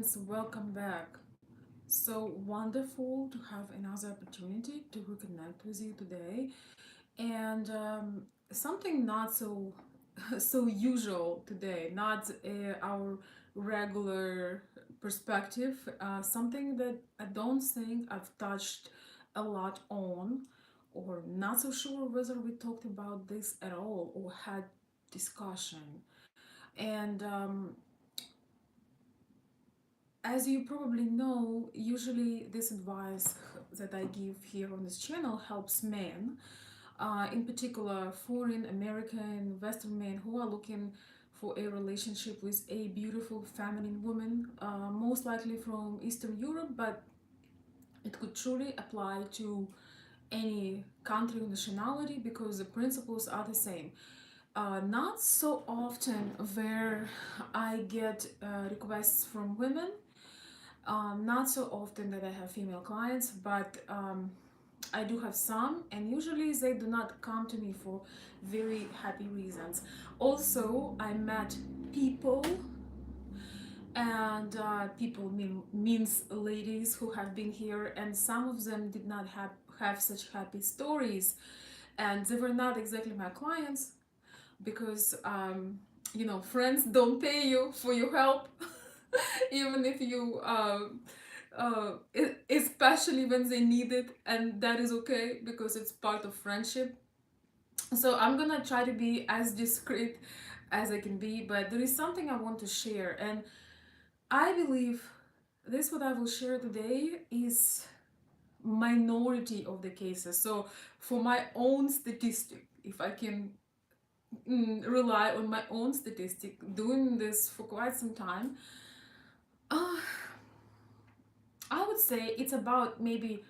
Welcome back. So wonderful to have another opportunity to reconnect with you today, and something not so so usual today, not our regular perspective. Something that I don't think I've touched a lot on, or not so sure whether we talked about this at all or had discussion. And as you probably know, usually this advice that I give here on this channel helps men, in particular foreign American, Western men who are looking for a relationship with a beautiful feminine woman, most likely from Eastern Europe, but it could truly apply to any country or nationality because the principles are the same. Not so often where I get requests from women, not so often that I have female clients, but I do have some, and usually they do not come to me for very happy reasons. Also, I met people, and means ladies who have been here, and some of them did not have such happy stories, and they were not exactly my clients because friends don't pay you for your help even if you especially when they need it, and that is okay because it's part of friendship. So I'm gonna try to be as discreet as I can be, but there is something I want to share, and I believe this what I will share today is minority of the cases. So for my own statistic, if I can rely on my own statistic, doing this for quite some time, uh, I would say it's about maybe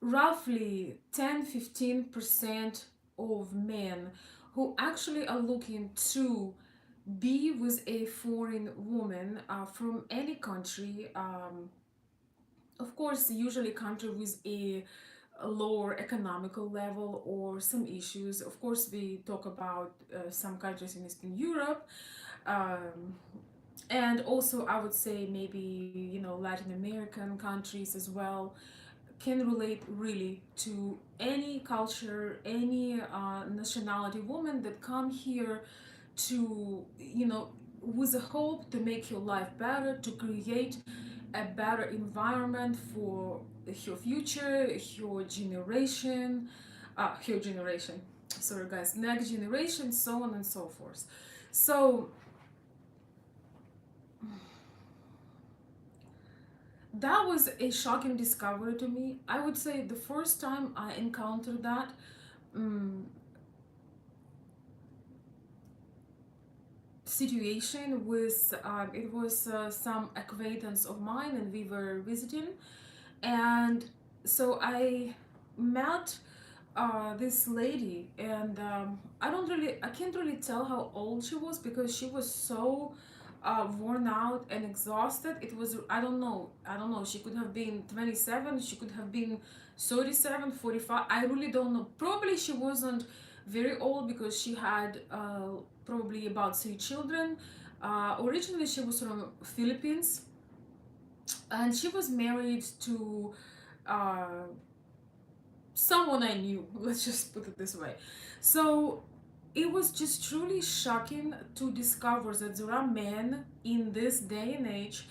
roughly 10-15% of men who actually are looking to be with a foreign woman from any country. Of course, usually country with a lower economical level or some issues. Of course, we talk about some countries in Eastern Europe. Um, and also, I would say maybe, Latin American countries as well can relate really to any culture, any nationality woman that come here to, with a hope to make your life better, to create a better environment for your future, your generation, sorry guys, next generation, so on and so forth. So that was a shocking discovery to me. I would say the first time I encountered that, um, situation with it was some acquaintance of mine, and we were visiting, and so I met this lady, and I can't really tell how old she was because she was so worn out and exhausted. It was, I don't know, she could have been 27, she could have been 37, 45. I really don't know. Probably she wasn't very old because she had probably about 3 children. Originally she was from Philippines, and she was married to uh, someone I knew. Let's just put it this way. So it was just truly shocking to discover that there are men in this day and age,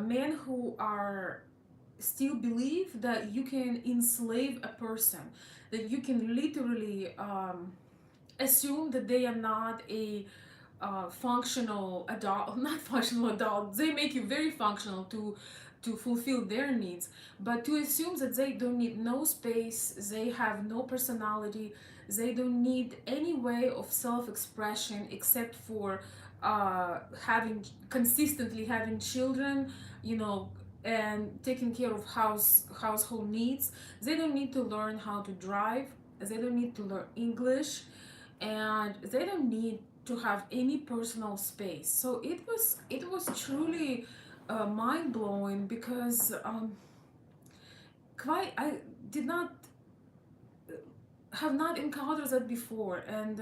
men who are still believe that you can enslave a person, that you can literally assume that they are not a functional adult, not functional adult. They make you very functional to fulfill their needs, but to assume that they don't need no space, they have no personality, they don't need any way of self-expression except for having consistently having children, you know, and taking care of household needs. They don't need to learn how to drive. They don't need to learn English, and they don't need to have any personal space. So it was truly mind blowing because quite I did not have not encountered that before, and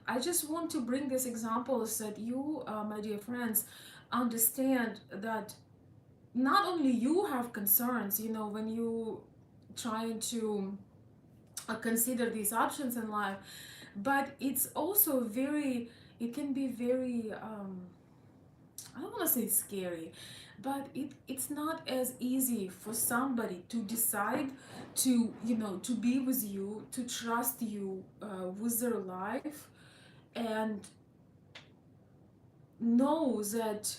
I just want to bring these examples that you, my dear friends, understand that not only you have concerns, when you trying to consider these options in life, but it's also very, it can be very, I don't want to say scary, but it's not as easy for somebody to decide to, to be with you, to trust you with their life, and know that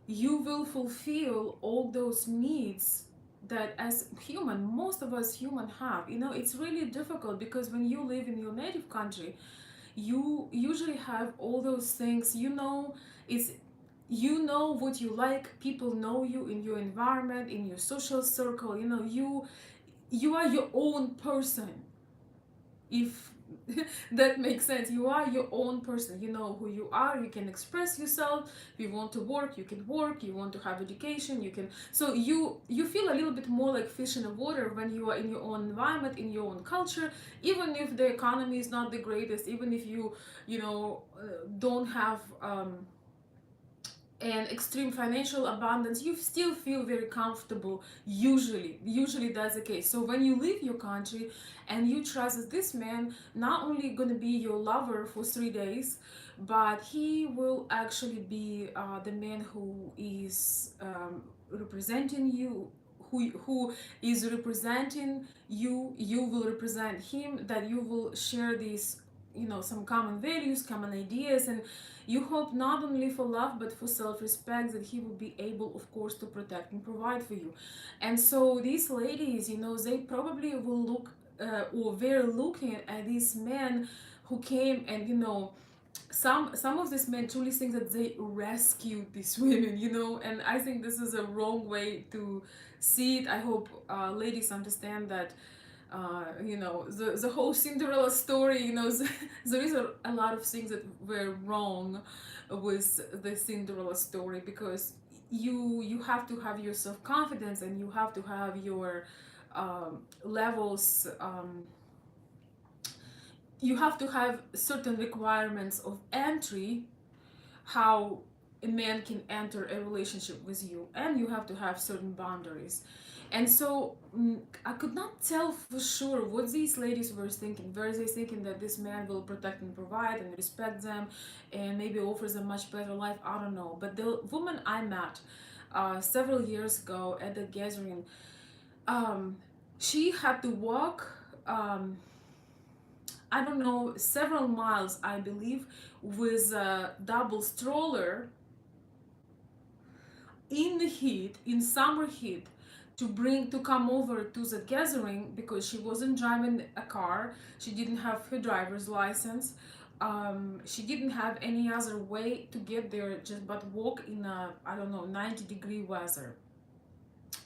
you will fulfill all those needs that as human, most of us human have. It's really difficult because when you live in your native country, you usually have all those things. It's what you like, people know you in your environment, in your social circle. You are your own person, if that makes sense. You are your own person, you know who you are, you can express yourself. If you want to work, you can work. You want to have education, you can. So you feel a little bit more like fish in the water when you are in your own environment, in your own culture. Even if the economy is not the greatest, even if don't have and extreme financial abundance, you still feel very comfortable. Usually that's the case. So when you leave your country and you trust that this man not only gonna be your lover for 3 days, but he will actually be the man who is representing you, who is representing you. You will represent him, that you will share these, some common values, common ideas, and you hope not only for love but for self-respect, that he will be able, of course, to protect and provide for you. And so these ladies, they probably will look, or they're looking at these men who came, and some of these men truly think that they rescued these women, and I think this is a wrong way to see it. I hope ladies understand that the whole Cinderella story, there is a lot of things that were wrong with the Cinderella story, because you have to have your self-confidence, and you have to have your levels, you have to have certain requirements of entry, how a man can enter a relationship with you, and you have to have certain boundaries. And so I could not tell for sure what these ladies were thinking. Were they thinking that this man will protect and provide and respect them and maybe offers a much better life? I don't know. But the woman I met several years ago at the gathering, um, she had to walk, I don't know, several miles, I believe, with a double stroller in the heat, in summer heat, to come over to the gathering, because she wasn't driving a car. She didn't have her driver's license. She didn't have any other way to get there, just but walk in a, I don't know, 90-degree weather.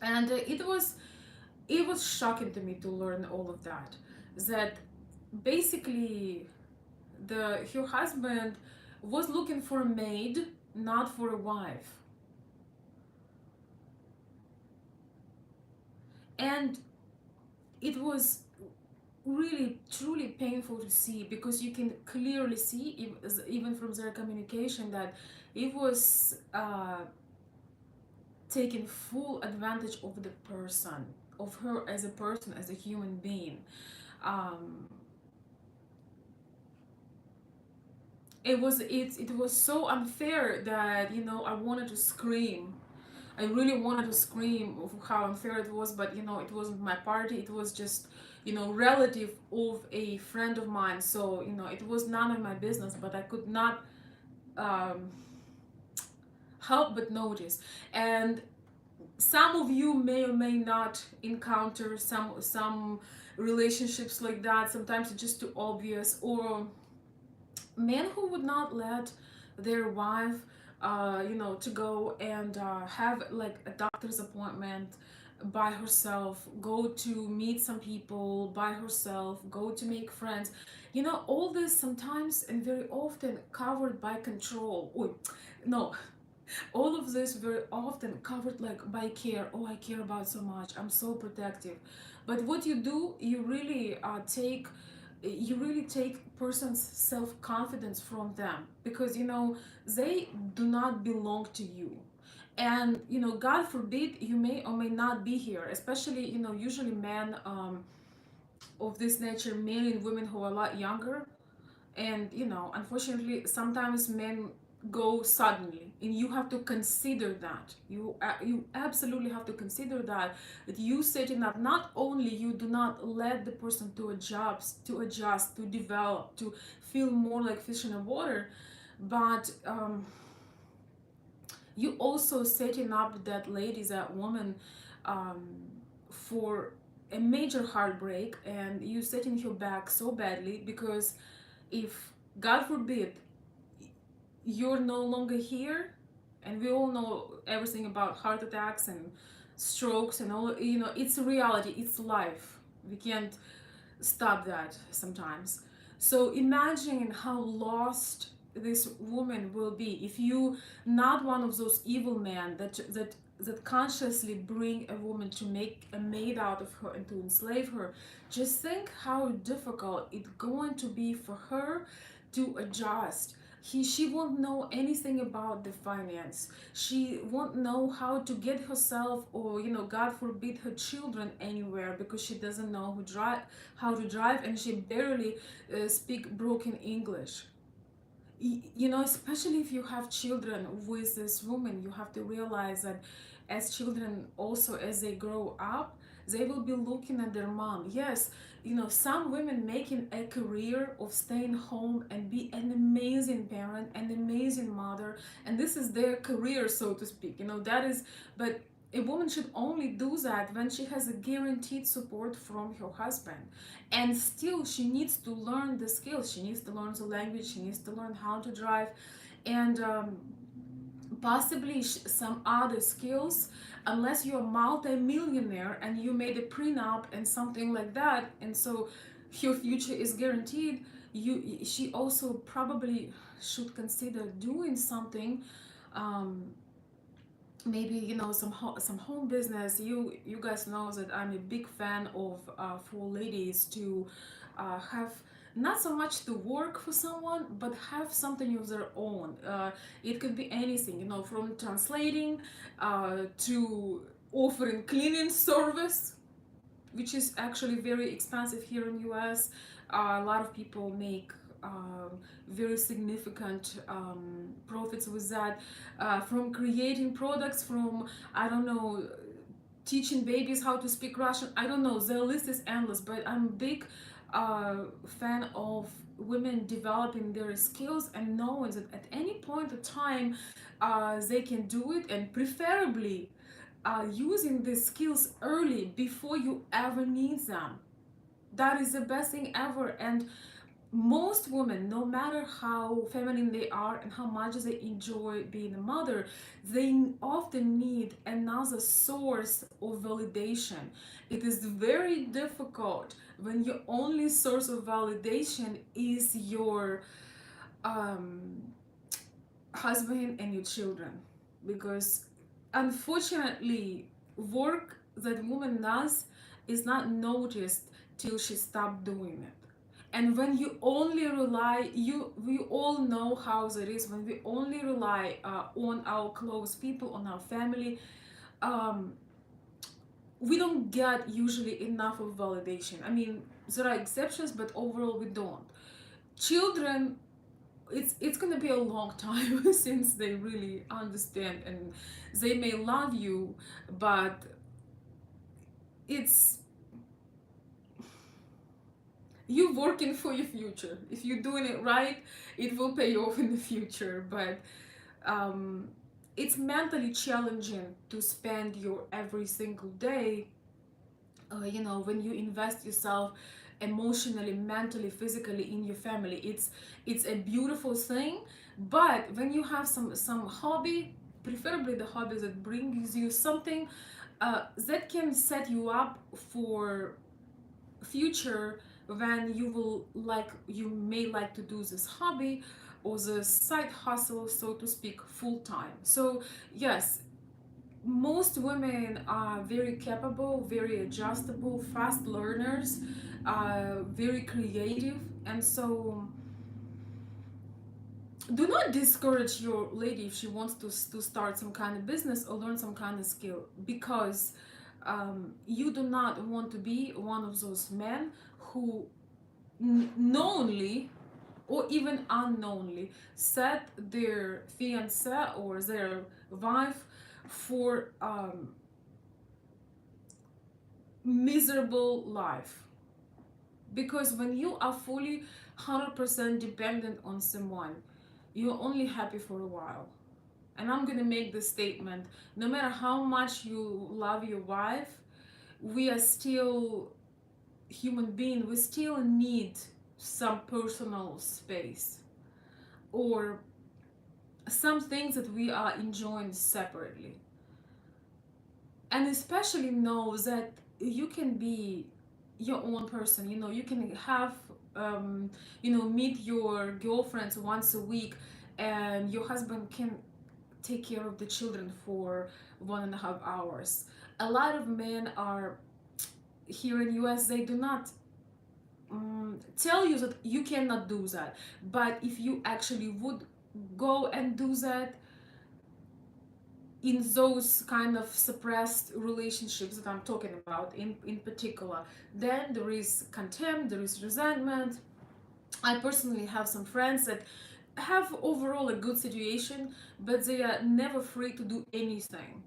And it was shocking to me to learn all of that. That basically her husband was looking for a maid, not for a wife. And it was really truly painful to see, because you can clearly see, even from their communication, that it was taking full advantage of the person, of her as a person, as a human being. um, it was so unfair that I wanted to scream. I really wanted to scream of how unfair it was, but it wasn't my party. It was just relative of a friend of mine. So it was none of my business, but I could not um, help but notice. And some of you may or may not encounter some relationships like that. Sometimes it's just too obvious, or men who would not let their wife to go and have like a doctor's appointment by herself, go to meet some people by herself, go to make friends. All this sometimes and very often covered by control. Oh, no, all of this very often covered like by care. Oh, I care about so much, I'm so protective. But what you do, you really take you really take person's self-confidence from them, because they do not belong to you. And god forbid, you may or may not be here, especially usually men of this nature, men and women who are a lot younger. And unfortunately sometimes men go suddenly, and you have to consider that. You absolutely have to consider that you setting up, not only you do not let the person to adjust, to develop, to feel more like fish in the water, but you also setting up that lady, that woman, um, for a major heartbreak, and you setting her back so badly, because if god forbid you're no longer here, and we all know everything about heart attacks and strokes and all, it's a reality, it's life. We can't stop that sometimes. So imagine how lost this woman will be if you not one of those evil men that consciously bring a woman to make a maid out of her and to enslave her. Just think how difficult it's going to be for her to adjust. She won't know anything about the finance. She won't know how to get herself, or god forbid, her children anywhere, because she doesn't know how to drive, and she barely speak broken English. Especially if you have children with this woman, you have to realize that as children, also as they grow up, they will be looking at their mom. Yes, some women making a career of staying home and be an amazing parent, an amazing mother, and this is their career, so to speak. That is, but a woman should only do that when she has a guaranteed support from her husband. And still she needs to learn the skills, she needs to learn the language, she needs to learn how to drive, and possibly some other skills, unless you're a multi-millionaire and you made a prenup and something like that, and so your future is guaranteed. She also probably should consider doing something, um, maybe some home business. You guys know that I'm a big fan of, for ladies to have not so much to work for someone, but have something of their own. It could be anything, from translating to offering cleaning service, which is actually very expensive here in US. A lot of people make very significant profits with that, from creating products, from, I don't know, teaching babies how to speak Russian. I don't know, the list is endless, but I'm a big fan of women developing their skills and knowing that at any point of time they can do it, and preferably using these skills early before you ever need them. That is the best thing ever. And most women, no matter how feminine they are and how much they enjoy being a mother, they often need another source of validation. It is very difficult when your only source of validation is your um, husband and your children, because unfortunately work that woman does is not noticed till she stopped doing it. And when you only rely, we all know how it is, when we only rely on our close people, on our family, um, we don't get usually enough of validation. I mean, there are exceptions, but overall we don't. Children, it's gonna be a long time since they really understand, and they may love you, but it's you working for your future. If you're doing it right, it will pay off in the future. But um, it's mentally challenging to spend your every single day, when you invest yourself emotionally, mentally, physically in your family. It's a beautiful thing. But when you have some hobby, preferably the hobby that brings you something that can set you up for future, when you may like to do this hobby or the side hustle, so to speak, full time. So yes, most women are very capable, very adjustable, fast learners, very creative, and so do not discourage your lady if she wants to start some kind of business or learn some kind of skill, because you do not want to be one of those men who knowingly or even unknowingly set their fiance or their wife for miserable life. Because when you are fully 100% dependent on someone, you're only happy for a while. And I'm gonna make this statement: no matter how much you love your wife, we are still human beings. We still need some personal space, or some things that we are enjoying separately. And especially know that you can be your own person. You can have meet your girlfriends once a week, and your husband can take care of the children for 1.5 hours. A lot of men are here in US, they do not tell you that you cannot do that. But if you actually would go and do that in those kind of suppressed relationships that I'm talking about in particular, then there is contempt, there is resentment. I personally have some friends that have overall a good situation, but they are never free to do anything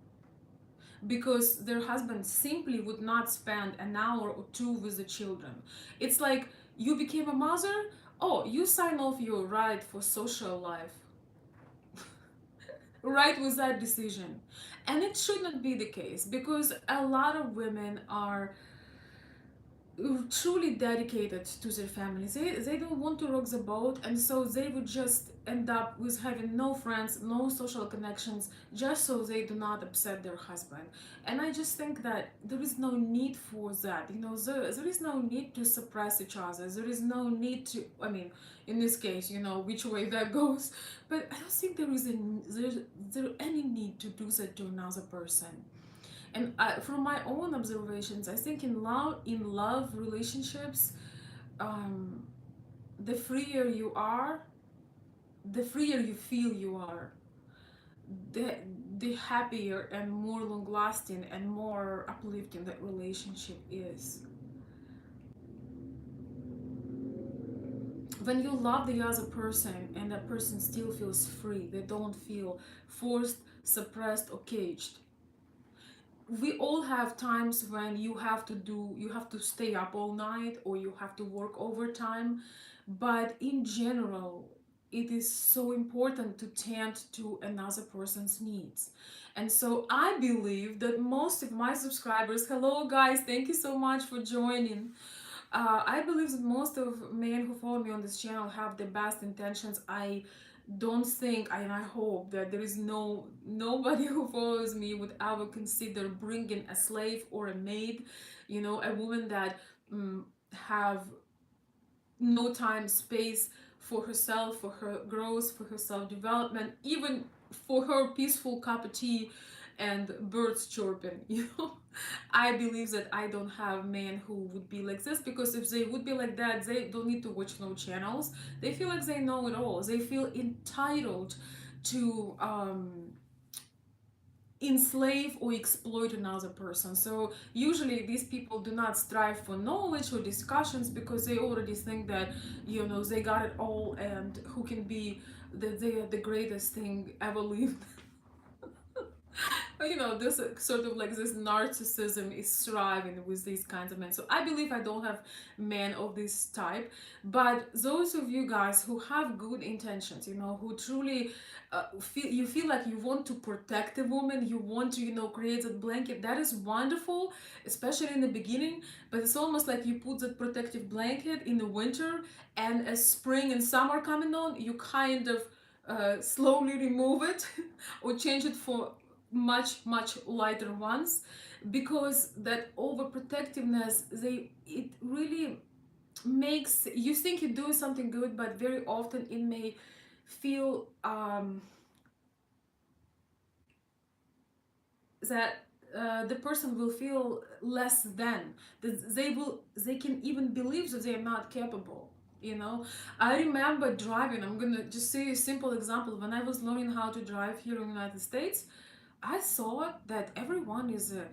because their husband simply would not spend an hour or two with the children. It's like, you became a mother, oh, you sign off your right for social life right with that decision. And it should not be the case, because a lot of women are truly dedicated to their families. They don't want to rock the boat, and so they would just end up with having no friends, no social connections, just so they do not upset their husband. And I just think that there is no need for that. There is no need to suppress each other. There is no need to, I mean, in this case, which way that goes. But I don't think there any need to do that to another person. And from my own observations, I think in love relationships, um, the freer you are, the freer you feel you are, the the happier and more long lasting and more uplifting that relationship is. When you love the other person and that person still feels free, they don't feel forced, suppressed, or caged. We all have times when you have to stay up all night, or you have to work overtime, but in general, it is so important to tend to another person's needs. And so I believe that most of my subscribers, hello guys, thank you so much for joining. I believe that most of men who follow me on this channel have the best intentions. I don't think, and I hope that there is nobody who follows me would ever consider bringing a slave or a maid, a woman that have no time, space for herself, for her growth, for her self development, even for her peaceful cup of tea and birds chirping. I believe that I don't have men who would be like this, because if they would be like that, they don't need to watch no channels. They feel like they know it all. They feel entitled to enslave or exploit another person. So usually these people do not strive for knowledge or discussions, because they already think that they got it all, and who can be that they are the greatest thing ever lived. This sort of like this narcissism is thriving with these kinds of men. So I believe I don't have men of this type. But those of you guys who have good intentions, who truly feel like you want to protect a woman, you want to create a blanket, that is wonderful, especially in the beginning. But it's almost like you put that protective blanket in the winter, and as spring and summer coming on, you kind of slowly remove it or change it for much lighter ones, because that overprotectiveness, it really makes you think you're doing something good, but very often it may feel that the person will feel less than, that they can even believe that they are not capable. You know, I remember driving. I'm gonna just say a simple example. When I was learning how to drive here in the United States, I thought that everyone is a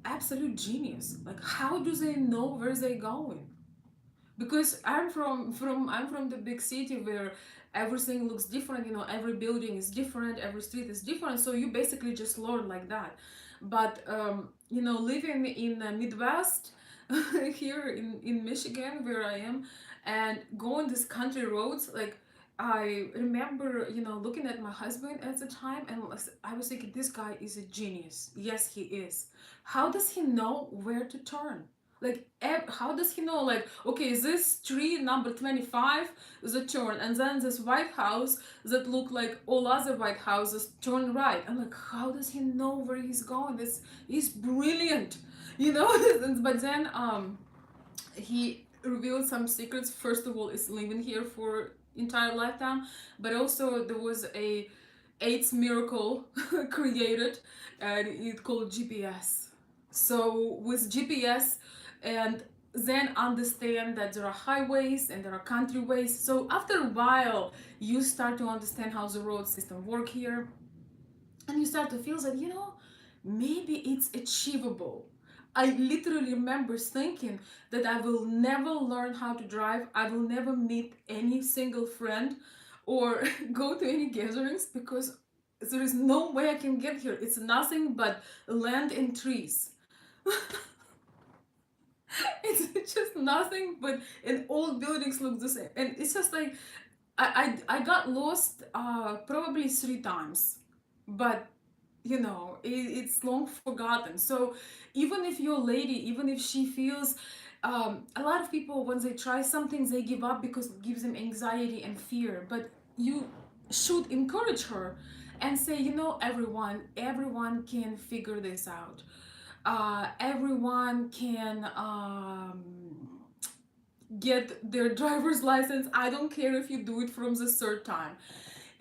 absolute genius. Like, how do they know where they're going? Because I'm from the big city where everything looks different. You know, every building is different, every street is different, so you basically just learn like that. But you know, living in the Midwest, here in Michigan where I am, and going these country roads, like, I remember, you know, looking at my husband at the time, and I was thinking, this guy is a genius. Yes, he is. How does he know where to turn? Like, how does he know, like, okay, is this tree number 25 is a turn, and then this white house that look like all other white houses turn right? I'm like, how does he know where he's going? This He's brilliant, you know. But then he revealed some secrets. First of all, is living here for entire lifetime, but also there was a eighth miracle created, and it called GPS. So with GPS, and then understand that there are highways and there are countryways. So after a while, you start to understand how the road system work here, and you start to feel that, you know, maybe it's achievable. I literally remember thinking that I will never learn how to drive, I will never meet any single friend or go to any gatherings, because there is no way I can get here. It's nothing but land and trees. It's just nothing but, and all buildings look the same. And it's just like, I got lost probably 3 times, but you know, it's long forgotten. So even if you're a lady, even if she feels, a lot of people, when they try something, they give up because it gives them anxiety and fear. But you should encourage her and say, you know, everyone can figure this out. Everyone can get their driver's license. I don't care if you do it from the third time.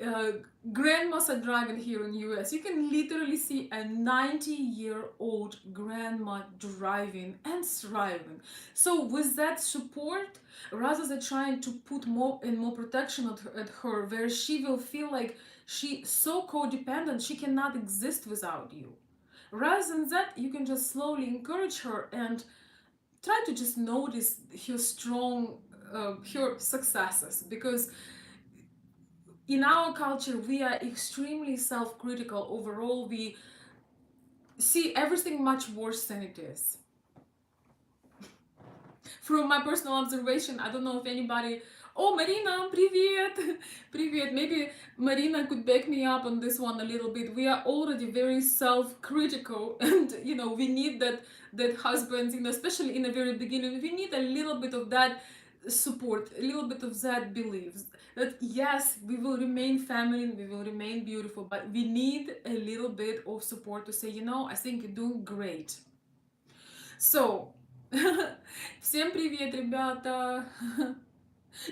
uh, Grandmas are driving here in US. You can literally see a 90-year-old grandma driving and thriving. So with that support, rather than trying to put more and more protection at her, where she will feel like she so codependent, she cannot exist without you. Rather than that, you can just slowly encourage her and try to just notice her strong, her successes, because in our culture we are extremely self-critical. Overall, we see everything much worse than it is. From my personal observation, I don't know if anybody, oh, Marina, привет. Привет. Maybe Marina could back me up on this one a little bit. We are already very self-critical, and you know, we need that husbands, you know, especially in the very beginning, we need a little bit of that support, a little bit of that belief that yes, we will remain feminine, we will remain beautiful, but we need a little bit of support to say, you know, I think you're doing great. So, всем привет, ребята.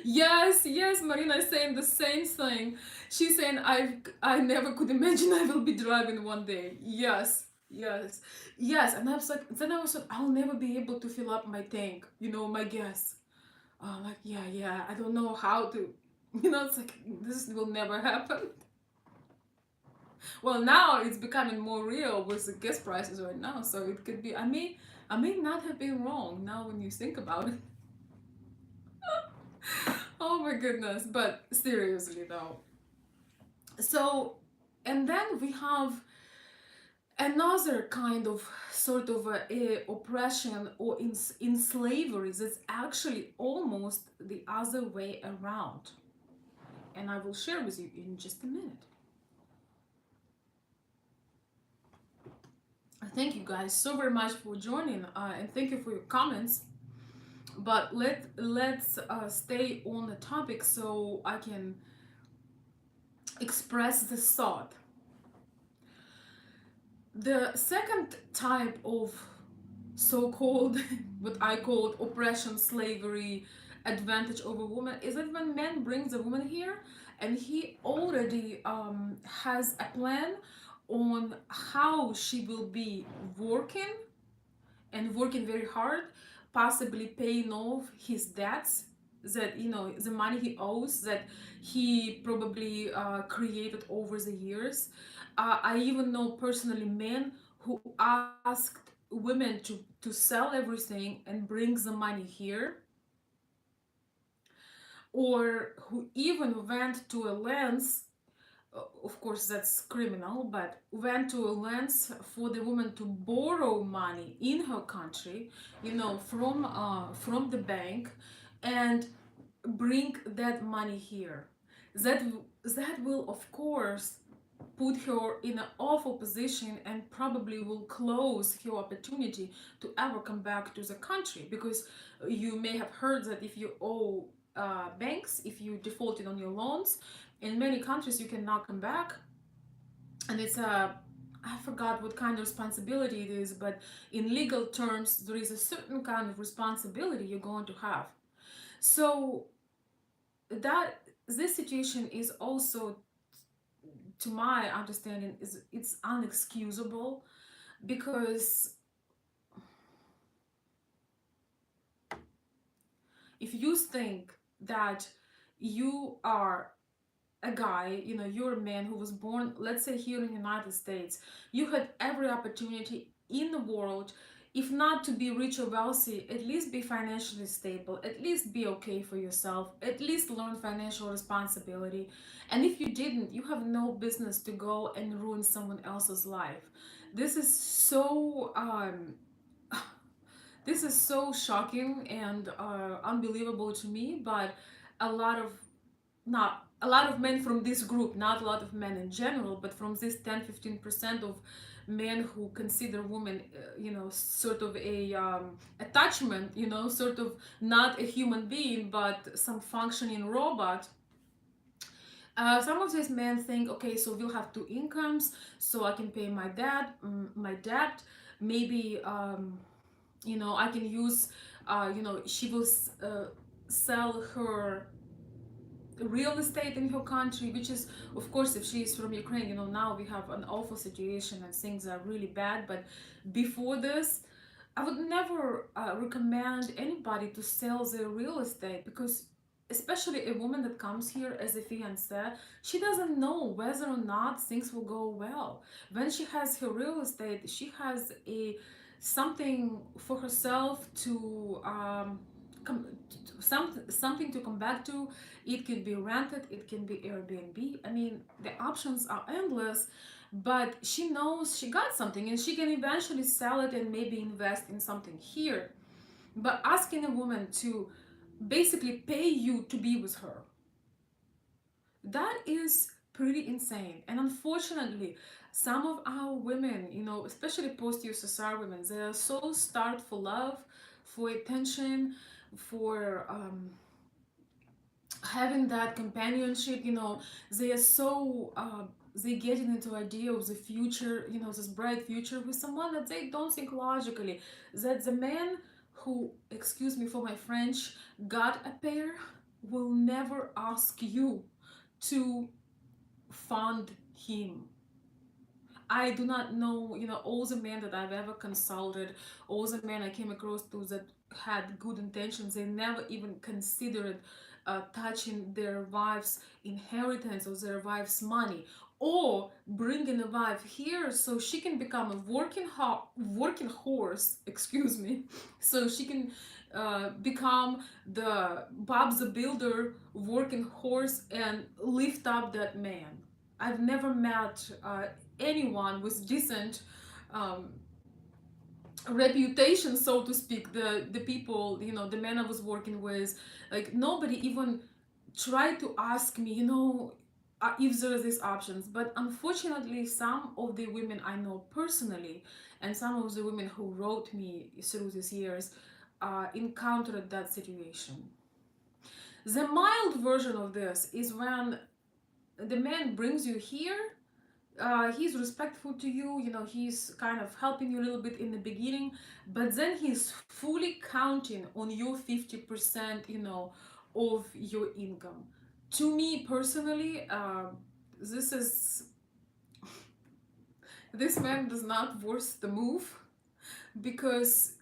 Yes, yes, Marina is saying the same thing. She's saying, I never could imagine I will be driving one day. Yes, yes, yes. And I was like, then I was like, I'll never be able to fill up my tank, you know, my gas. Like, yeah, I don't know how to, you know, it's like, this will never happen. Well, now it's becoming more real with the gas prices right now, so it could be, I may not have been wrong now when you think about it. Oh my goodness, but seriously though. So, and then we have another kind of sort of oppression or in slavery that's actually almost the other way around. And I will share with you in just a minute. Thank you guys so very much for joining, and thank you for your comments. But let's stay on the topic so I can express the thought. The second type of so-called what I call oppression, slavery, advantage over woman is that when man brings a woman here and he already has a plan on how she will be working and working very hard, possibly paying off his debts, that the money he owes, that he probably created over the years. I even know personally men who asked women to sell everything and bring the money here, or who even went to a lens, of course that's criminal, but went to a lens for the woman to borrow money in her country, from the bank, and bring that money here. That will of course put her in an awful position and probably will close her opportunity to ever come back to the country, because you may have heard that if you owe banks, if you defaulted on your loans, in many countries you cannot come back. And it's a, I forgot what kind of responsibility it is, but in legal terms there is a certain kind of responsibility you're going to have. So that this situation is also, to my understanding, is it's unexcusable, because if you think that you are a guy, you're a man who was born, let's say, here in the United States, you had every opportunity in the world, if not to be rich or wealthy, at least be financially stable, at least be okay for yourself, at least learn financial responsibility. And if you didn't, you have no business to go and ruin someone else's life. This is so this is so shocking and unbelievable to me, but a lot of, not a lot of men from this group, not a lot of men in general, but from this 10-15% of men who consider women, sort of a attachment, sort of not a human being, but some functioning robot. Some of these men think, okay, so we'll have two incomes, so I can pay my debt. Maybe, I can use, she will sell her real estate in her country, which is, of course, if she is from Ukraine, now we have an awful situation and things are really bad. But before this, I would never recommend anybody to sell their real estate, because especially a woman that comes here as a fiancée, she doesn't know whether or not things will go well. When she has her real estate, she has a something for herself to come, something to come back to. It can be rented, it can be Airbnb. I mean, the options are endless, but she knows she got something and she can eventually sell it and maybe invest in something here. But asking a woman to basically pay you to be with her, that is pretty insane. And unfortunately, some of our women, especially post-USSR women, they are so starved for love, for attention, for having that companionship. They are so they getting into idea of the future, this bright future with someone that they don't think logically, that the man who, excuse me for my French, got a pair will never ask you to fund him. I do not know, all the men that I've ever consulted, all the men I came across to that had good intentions, they never even considered touching their wife's inheritance or their wife's money, or bringing a wife here so she can become a working horse, excuse me, so she can become the Bob the Builder working horse and lift up that man. I've never met anyone with decent um, reputation, so to speak. The people, the men I was working with, like nobody even tried to ask me, if there are these options. But unfortunately, some of the women I know personally, and some of the women who wrote me through these years, encountered that situation. The mild version of this is when the man brings you here. He's respectful to you, he's kind of helping you a little bit in the beginning, but then he's fully counting on your 50%, of your income. To me personally, this is this man does not force the move, because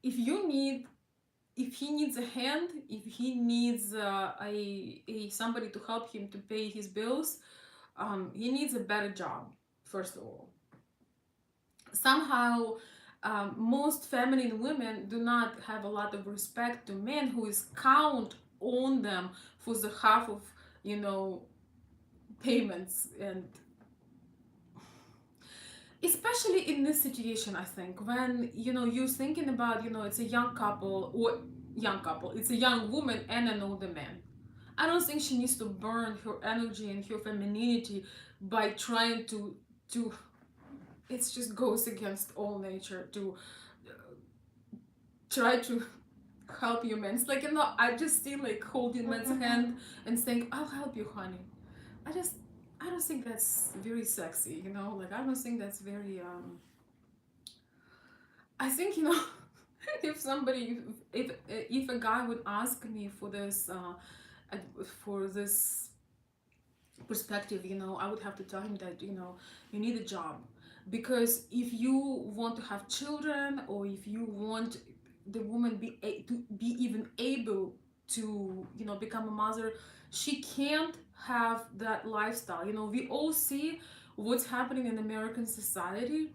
if you need if he needs a hand, if he needs a somebody to help him to pay his bills, he needs a better job. First of all, somehow, most feminine women do not have a lot of respect to men who is count on them for the half of, you know, payments. And especially in this situation, I think, when, you're thinking about, it's a young couple, or young couple, it's a young woman and an older man. I don't think she needs to burn her energy and her femininity by trying to it just goes against all nature to try to help you men. It's like, I just see like holding men's hand and saying, I'll help you, honey. I just I don't think that's very sexy, like I don't think that's very I think, if somebody, if a guy would ask me for this for this perspective, I would have to tell him that, you need a job. Because if you want to have children, or if you want the woman to be even able to, become a mother, she can't have that lifestyle. We all see what's happening in American society,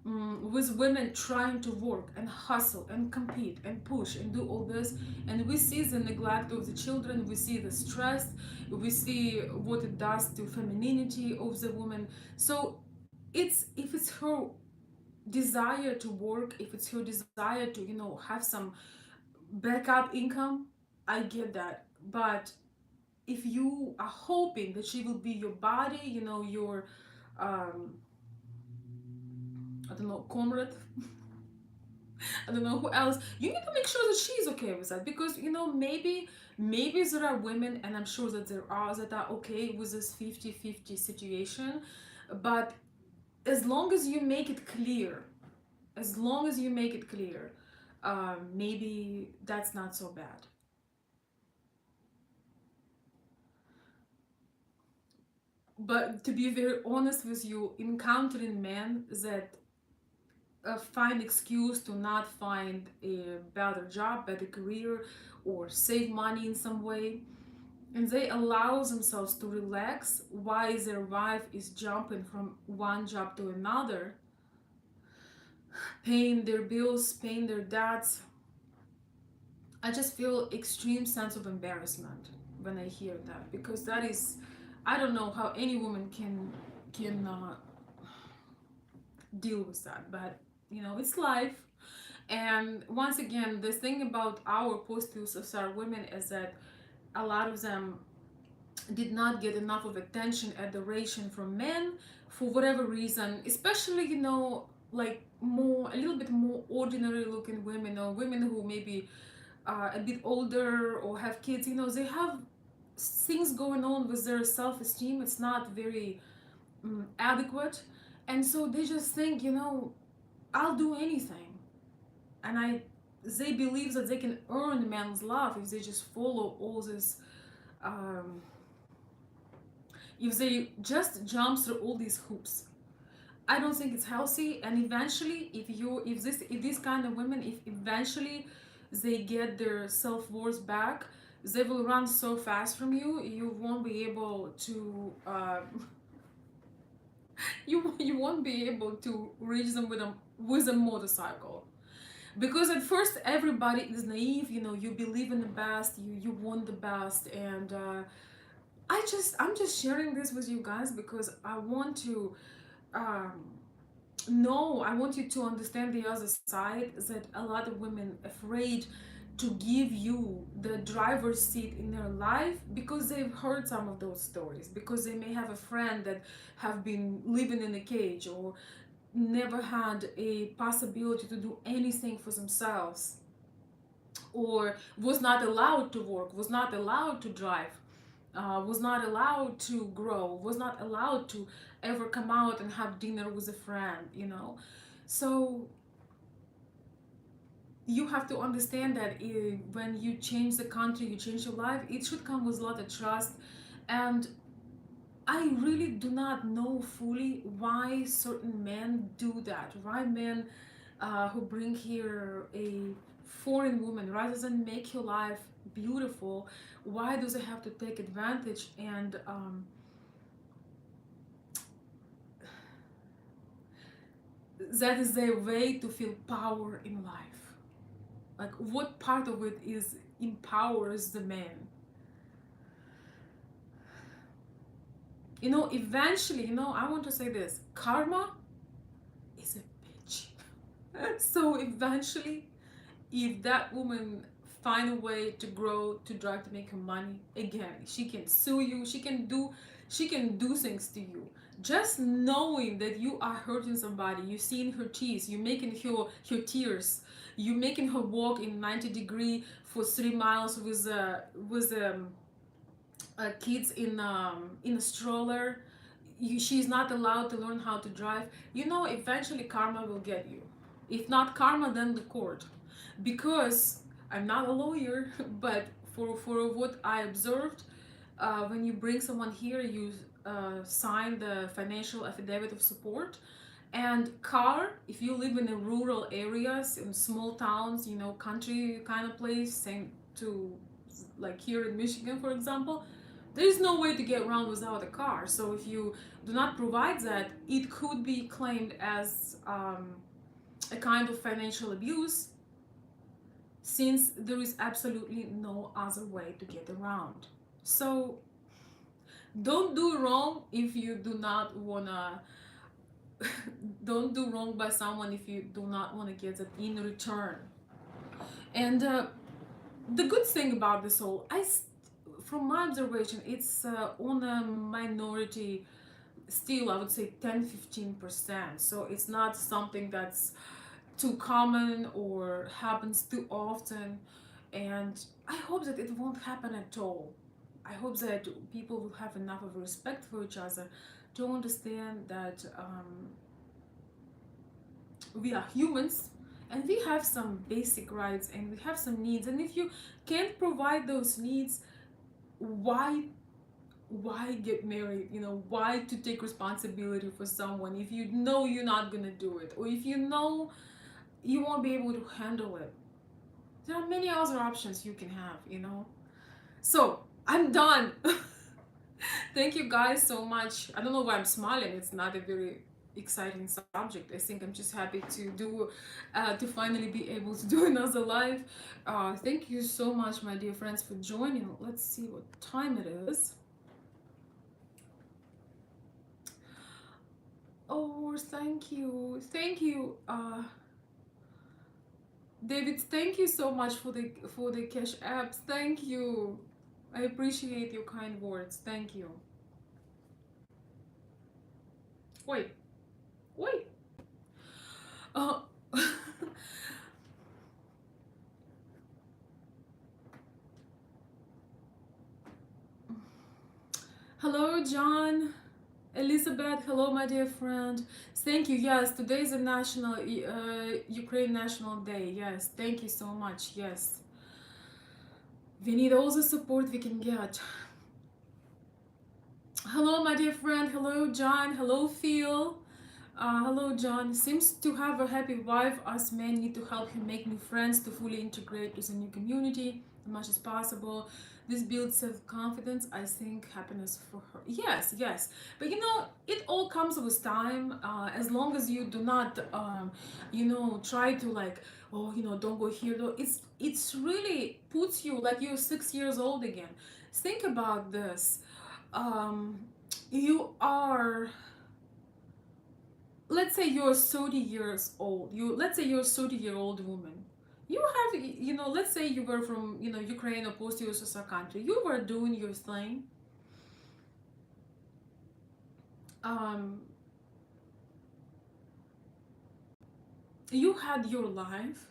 with women trying to work and hustle and compete and push and do all this. And we see the neglect of the children, we see the stress, we see what it does to femininity of the woman. So it's if it's her desire to work, if it's her desire to, have some backup income, I get that. But if you are hoping that she will be your body, your um I don't know, comrade, I don't know who else. You need to make sure that she's okay with that, because maybe there are women, and I'm sure that there are, that are okay with this 50-50 situation. But as long as you make it clear, as long as you make it clear, maybe that's not so bad. But to be very honest with you, encountering men that find excuse to not find a better job, better career, or save money in some way, and they allow themselves to relax while their wife is jumping from one job to another, paying their bills, paying their debts. I just feel extreme sense of embarrassment when I hear that, because that is, I don't know how any woman can deal with that. But it's life. And once again, the thing about our post-USSR women is that a lot of them did not get enough of attention, adoration from men, for whatever reason, especially, like more, a little bit more ordinary looking women, or women who maybe are a bit older or have kids. They have things going on with their self-esteem. It's not very adequate. And so they just think, I'll do anything. And they believe that they can earn man's love if they just follow all this, um, if they just jump through all these hoops. I don't think it's healthy. And eventually, if these kind of women, if eventually they get their self-worth back, they will run so fast from you, you won't be able to you won't be able to reach them with a motorcycle. Because at first everybody is naive, you believe in the best, you want the best. And I'm just sharing this with you guys because I want to um no, I want you to understand the other side, that a lot of women afraid to give you the driver's seat in their life because they've heard some of those stories, because they may have a friend that have been living in a cage, or never had a possibility to do anything for themselves, or was not allowed to work, was not allowed to drive, was not allowed to grow, was not allowed to ever come out and have dinner with a friend. So you have to understand that when you change the country, you change your life, it should come with a lot of trust. And I really do not know fully why certain men do that. Why men who bring here a foreign woman rather than make your life beautiful, why does it have to take advantage? And that is their way to feel power in life. Like, what part of it is empowers the man? Eventually, I want to say this: karma is a bitch. So eventually, if that woman find a way to grow, to drive, to make her money, again, she can sue you, she can do things to you. Just knowing that you are hurting somebody, you seeing her tears, you making her tears, you making her walk in 90-degree for 3 miles with kids in a stroller. She's not allowed to learn how to drive. Eventually karma will get you. If not karma, then the court. Because I'm not a lawyer, but for what I observed, when you bring someone here, you sign the financial affidavit of support. And car, if you live in the rural areas, in small towns, country kind of place, same to like here in Michigan, for example, there is no way to get around without a car. So if you do not provide that, it could be claimed as a kind of financial abuse, since there is absolutely no other way to get around. So don't do wrong if you do not wanna don't do wrong by someone if you do not want to get it in return. And the good thing about this whole, from my observation, it's on a minority, still I would say 10-15%. So it's not something that's too common or happens too often. And I hope that it won't happen at all. I hope that people will have enough of respect for each other to understand that we are humans and we have some basic rights and we have some needs. And if you can't provide those needs, why get married? Why to take responsibility for someone if you know you're not gonna do it, or if you know you won't be able to handle it? There are many other options you can have. So I'm done. Thank you guys so much. I don't know why I'm smiling. It's not a very exciting subject. I think I'm just happy to finally be able to do another live. Thank you so much, my dear friends, for joining. Let's see what time it is. Oh, thank you, David. Thank you so much for the cash apps. Thank you. I appreciate your kind words. Thank you. Wait, wait. Uh, Hello, John. Elizabeth, hello, my dear friend. Thank you. Yes, today is a national Ukraine National Day. Yes, thank you so much. Yes, we need all the support we can get. Hello, my dear friend. Hello, John. Hello, Phil. Hello, John. Seems to have a happy wife. Us men need to help him make new friends to fully integrate with a new community as much as possible. This builds self-confidence. I think happiness for her. Yes, yes. But it all comes with time. As long as you do not, try to like, oh, don't go here. Though it's really puts you like you're 6 years old again. Think about this. Um, you are, let's say you're 30 years old. Let's say you're a 30-year-old woman. You have, let's say you were from, Ukraine or post-USSR country. You were doing your thing. Um, you had your life.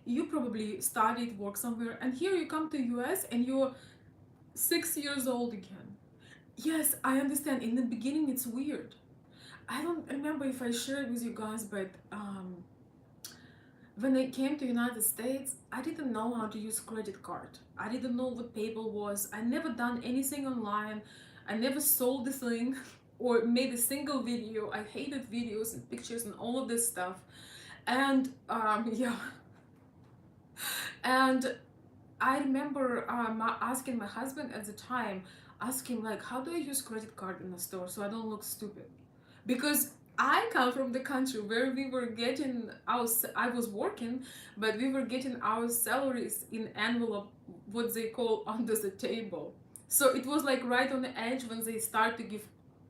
You probably studied, work somewhere, and here you come to US and you're 6 years old again. Yes, I understand. In the beginning, it's weird. I don't remember if I shared with you guys, but when I came to United States, I didn't know how to use credit card. I didn't know what PayPal was. I never done anything online. I never sold this thing or made a single video. I hated videos and pictures and all of this stuff. And yeah, and I remember asking my husband at the time, asking like, how do I use credit card in the store so I don't look stupid? Because I come from the country where we were getting our, I was working, but we were getting our salaries in envelope, what they call under the table. So it was like right on the edge when they start to give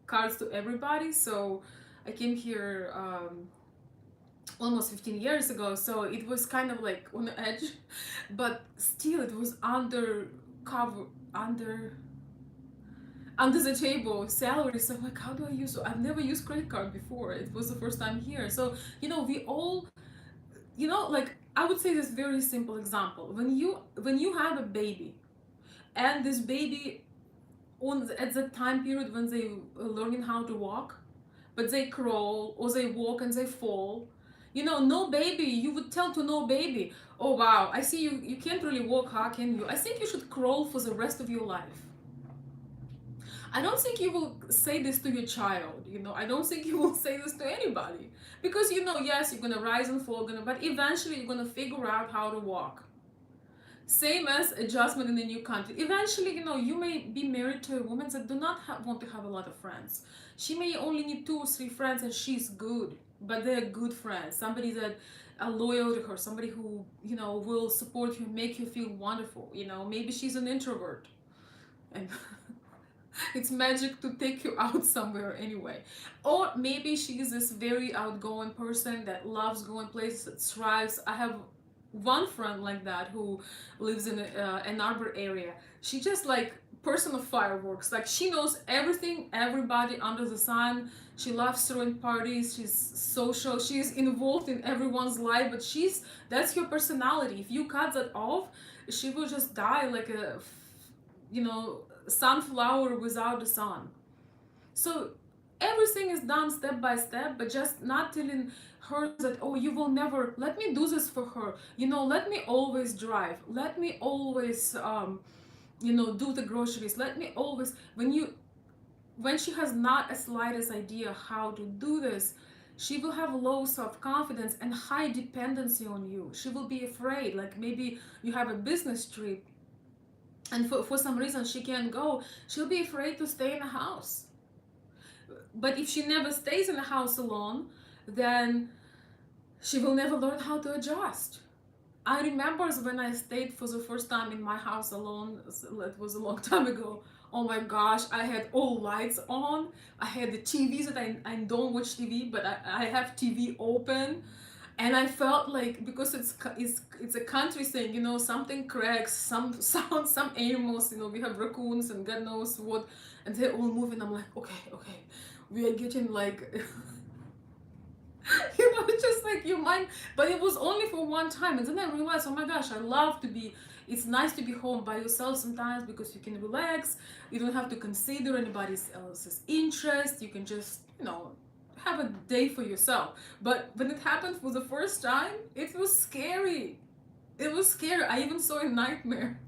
cards to everybody. So I came here almost 15 years ago, so it was kind of like on the edge, but still it was under cover, under under the table salary. So I'm like, how do I use, I've never used credit card before, it was the first time here. So we all, like, I would say this very simple example: when you have a baby, and this baby, at the time period when they learning how to walk, but they crawl or they walk and they fall. No baby, you would tell to no baby, oh wow, I see you can't really walk, how can you? I think you should crawl for the rest of your life. I don't think you will say this to your child. I don't think you will say this to anybody, because yes, you're gonna rise and fall, but eventually you're gonna figure out how to walk. Same as adjustment in a new country. Eventually, you may be married to a woman that do not want to have a lot of friends. She may only need 2 or 3 friends, and she's good, but they're good friends. Somebody that are loyal to her, somebody who will support you, make you feel wonderful. Maybe she's an introvert, and it's magic to take you out somewhere anyway. Or maybe she is this very outgoing person that loves going places, that thrives. I have one friend like that who lives in Ann Arbor area. She just like person of fireworks. Like, she knows everything, everybody under the sun. She loves throwing parties. She's social. She's involved in everyone's life. But that's her personality. If you cut that off, she will just die like a sunflower without the sun. So everything is done step by step, but just not telling her that, oh, you will never let me do this for her. Let me always drive. Let me always do the groceries. Let me always when she has not a slightest idea how to do this, she will have low self-confidence and high dependency on you. She will be afraid, like maybe you have a business trip, and for some reason she can't go. She'll be afraid to stay in a house. But if she never stays in a house alone, then she will never learn how to adjust. I remember when I stayed for the first time in my house alone. It was a long time ago. Oh my gosh, I had all lights on. I had the TVs that I don't watch TV, but I have TV open. And I felt like, because it's a country thing, something cracks, some sound, some animals, we have raccoons and God knows what, and they're all moving. I'm like, okay, we are getting like it's just like your mind. But it was only for one time, and then I realized, oh my gosh, I love to be, it's nice to be home by yourself sometimes, because you can relax. You don't have to consider anybody else's interest. You can just have a day for yourself. But when it happened for the first time, it was scary. It was scary. I even saw a nightmare.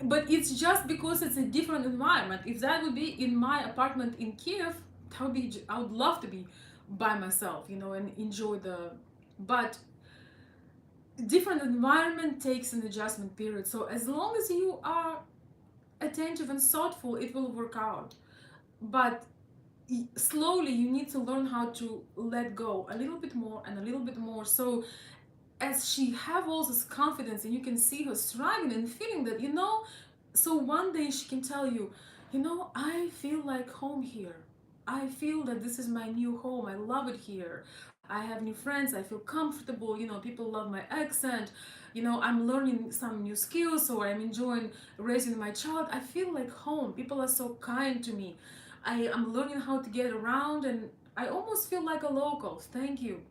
But it's just because it's a different environment. If that would be in my apartment in Kiev, I would love to be by myself, and enjoy the. But different environment takes an adjustment period. So as long as you are attentive and thoughtful, it will work out. But slowly you need to learn how to let go a little bit more and a little bit more. So as she have all this confidence, and you can see her thriving and feeling that, so one day she can tell you, I feel like home here. I feel that this is my new home. I love it here. I have new friends. I feel comfortable. People love my accent. I'm learning some new skills, or I'm enjoying raising my child. I feel like home. People are so kind to me. I am learning how to get around, and I almost feel like a local. Thank you.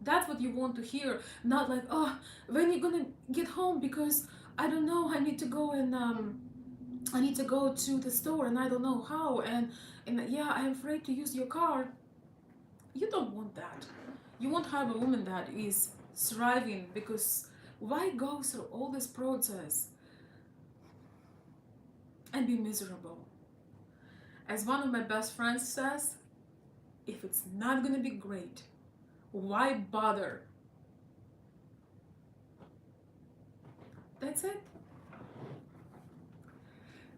That's what you want to hear, not like, oh, when you gonna get home, because I don't know, I need to go and I need to go to the store and I don't know how, and yeah, I'm afraid to use your car. You don't want that. You want to have a woman that is thriving, because why go through all this process? and be miserable. As one of my best friends says, if it's not gonna be great, why bother? That's it.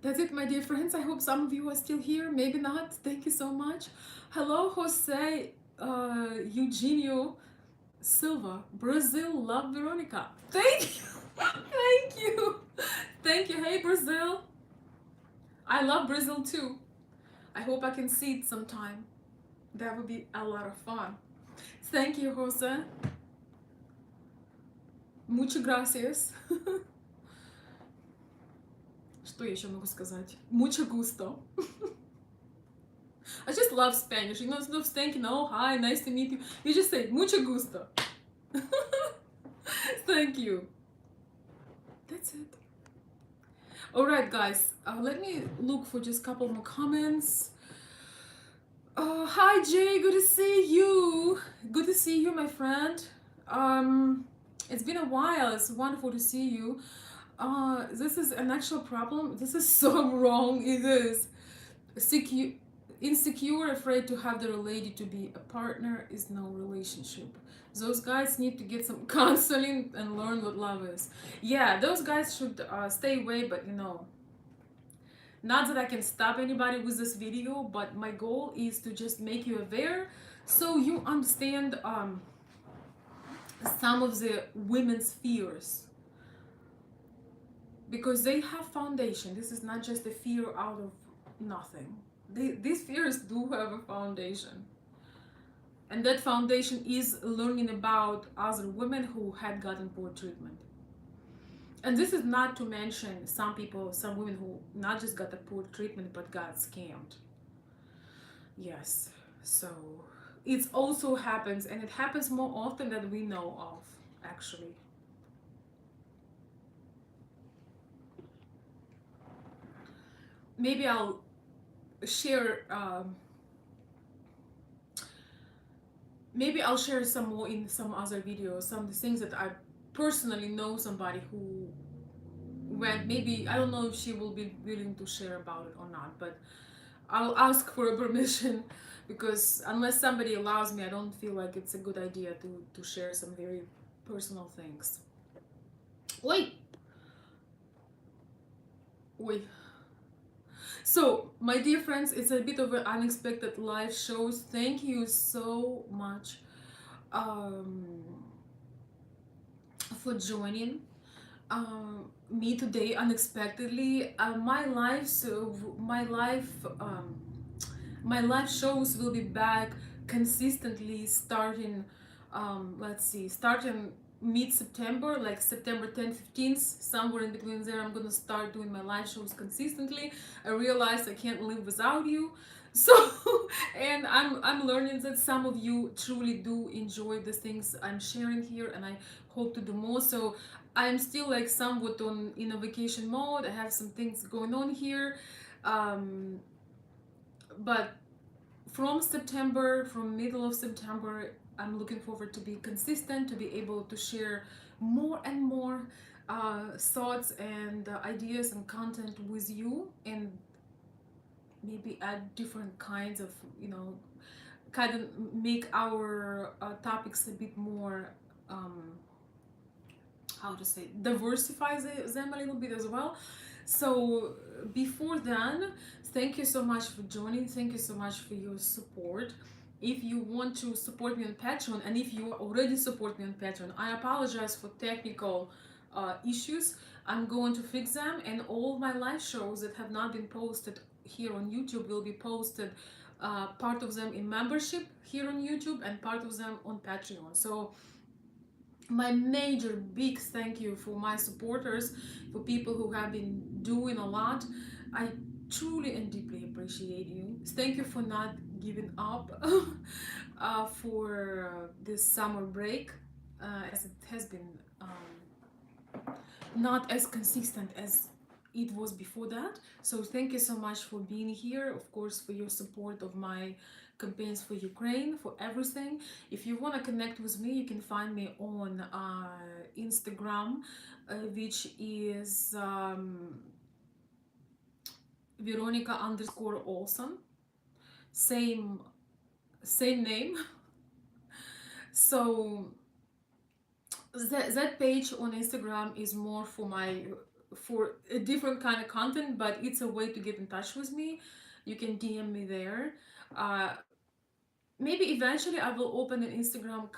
That's it, my dear friends. I hope some of you are still here. Maybe not. Thank you so much. Hello, Jose Eugenio Silva. Brazil, love Veronica. Thank you. Thank you. Thank you. Hey, Brazil. I love Brazil too. I hope I can see it sometime. That would be a lot of fun. Thank you, Jose. Muchas gracias. Что я еще могу сказать? Mucho gusto. I just love Spanish. You know, instead of saying, oh, hi, nice to meet you, you just say, mucho gusto. Thank you. That's it. Alright, guys, let me look for just a couple more comments. Hi, Jay, good to see you. Good to see you, my friend. It's been a while. It's wonderful to see you. This is an actual problem. This is so wrong. It is. Insecure, afraid to have their lady to be a partner is no relationship. Those guys need to get some counseling and learn what love is. Yeah, those guys should stay away, but you know, not that I can stop anybody with this video, but my goal is to just make you aware so you understand some of the women's fears, because they have foundation. This is not just a fear out of nothing. These fears do have a foundation, and that foundation is learning about other women who had gotten poor treatment. And this is not to mention some people, some women who not just got the poor treatment but got scammed. Yes, so it also happens, and it happens more often than we know of, actually. Maybe I'll share maybe I'll share some more in some other videos, some of the things that I personally know somebody who went. Maybe I don't know if she will be willing to share about it or not, but I'll ask for a permission, because unless somebody allows me, I don't feel like it's a good idea to share some very personal things. Wait. So, my dear friends, it's a bit of an unexpected live show. Thank you so much for joining me today unexpectedly. My live shows will be back consistently starting starting mid-September, like September 10th, 15th, somewhere in between there. I'm gonna start doing my live shows consistently. I realized I can't live without you. So and I'm learning that some of you truly do enjoy the things I'm sharing here, and I hope to do more. So I'm still like somewhat in a vacation mode. I have some things going on here, but from middle of September, I'm looking forward to be consistent, to be able to share more and more thoughts and ideas and content with you, and maybe add different kinds of, kind of make our topics a bit more, how to say, diversify them a little bit as well. So before then, thank you so much for joining. Thank you so much for your support. If you want to support me on Patreon, and if you already support me on Patreon, I apologize for technical issues. I'm going to fix them, and all my live shows that have not been posted here on YouTube will be posted, part of them in membership here on YouTube and part of them on Patreon. So my major big thank you for my supporters, for people who have been doing a lot. I truly and deeply appreciate you. Thank you for not giving up for this summer break, as it has been not as consistent as it was before that. So thank you so much for being here, of course, for your support of my campaigns for Ukraine, for everything. If you want to connect with me, you can find me on Instagram, which is Veronica underscore Olson. Same same name. So that page on Instagram is more for a different kind of content, but it's a way to get in touch with me. You can DM me there. Uh, Maybe eventually I will open an Instagram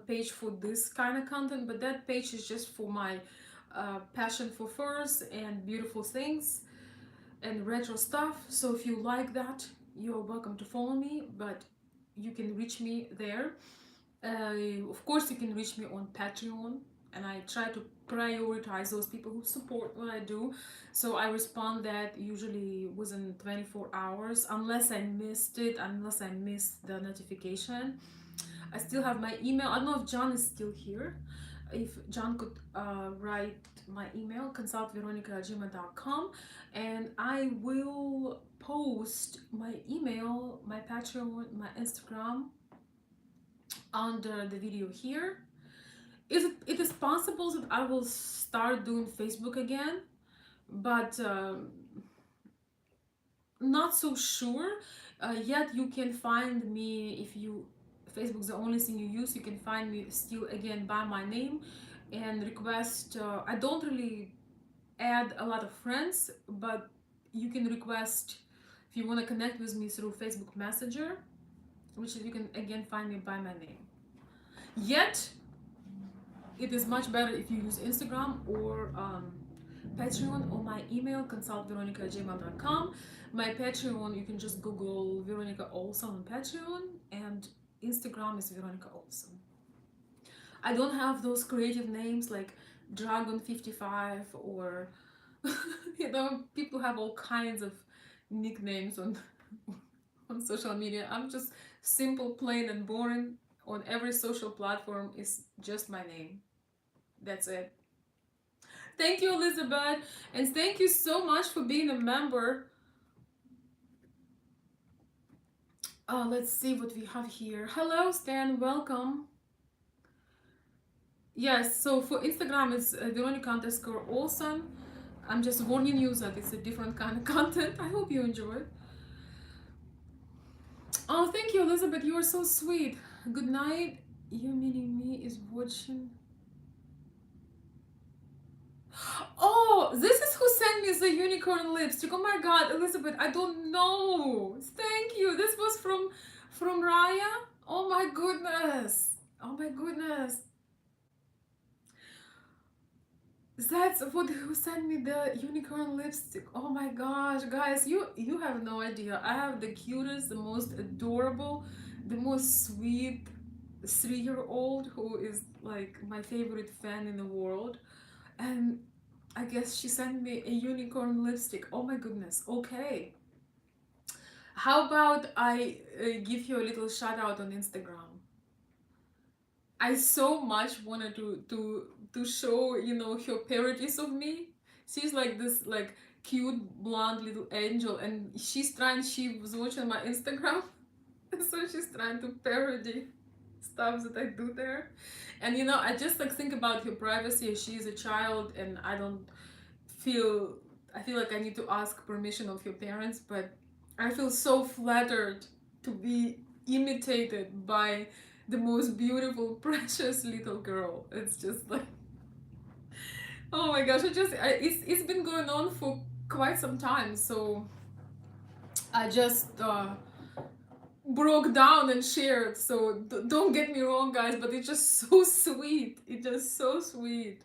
page for this kind of content, but that page is just for my passion for furs and beautiful things and retro stuff. So if you like that, you're welcome to follow me, but you can reach me there. Of course, you can reach me on Patreon, and I try to prioritize those people who support what I do. So I respond that usually within 24 hours, unless I missed the notification. I still have my email. I don't know if John is still here. If John could write my email, consultveronica@gmail.com, and I will post my email, my Patreon, my Instagram under the video here. It is possible that I will start doing Facebook again, but not so sure. Yet you can find me if you Facebook's the only thing you use. You can find me still again by my name and request. I don't really add a lot of friends, but you can request if you want to connect with me through Facebook Messenger, which you can again find me by my name. Yet it is much better if you use Instagram or Patreon or my email consultveronica@gmail.com. My Patreon, you can just Google Veronica Olson on Patreon, and Instagram is Veronica Olson. I don't have those creative names like Dragon55 or people have all kinds of nicknames on on social media. I'm just simple, plain, and boring. On every social platform is just my name. That's it. Thank you, Elizabeth, and thank you so much for being a member. Let's see what we have here. Hello, Stan. Welcome. Yes, so for Instagram, it's Veronica underscore Olson. I'm just warning you that it's a different kind of content. I hope you enjoy it. Oh, thank you, Elizabeth. You are so sweet. Good night. You meaning me is watching. Oh, this is who sent me the unicorn lipstick. Oh my god, Elizabeth, I don't know. Thank you. This was from Raya. Oh my goodness. Oh my goodness. That's what who sent me the unicorn lipstick. Oh my gosh, guys, you have no idea. I have the cutest, the most adorable, the most sweet 3-year-old who is like my favorite fan in the world. And I guess she sent me a unicorn lipstick. Oh my goodness. Okay. How about I give you a little shout out on Instagram? I so much wanted to show her parodies of me. She's like this like cute blonde little angel, and she was watching my Instagram, so she's trying to parody stuff that I do there. And I just like think about her privacy. She is a child, and I feel like I need to ask permission of your parents, but I feel so flattered to be imitated by the most beautiful, precious little girl. It's just like, oh my gosh! It's been going on for quite some time, so I just broke down and shared. So don't get me wrong, guys, but it's just so sweet. It's just so sweet.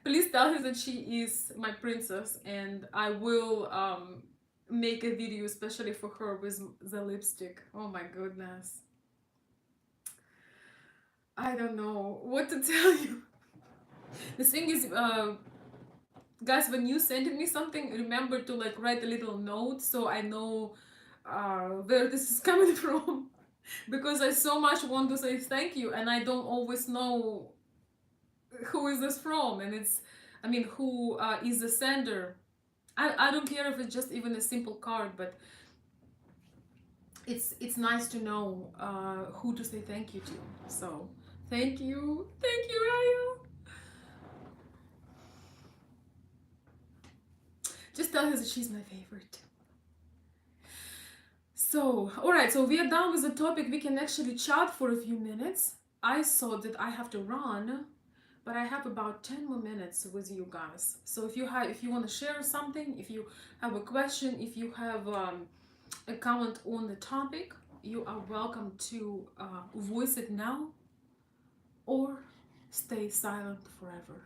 Please tell her that she is my princess, and I will make a video especially for her with the lipstick. Oh my goodness. I don't know what to tell you. The thing is, guys, when you send me something, remember to like write a little note so I know where this is coming from. Because I so much want to say thank you, and I don't always know who is this from, and who is the sender. I don't care if it's just even a simple card, but it's nice to know who to say thank you to. So thank you, Raya. Just tell her that she's my favorite. So, alright, so we are done with the topic. We can actually chat for a few minutes. I saw that I have to run, but I have about 10 more minutes with you guys. So if you want to share something, if you have a question, if you have a comment on the topic, you are welcome to voice it now or stay silent forever.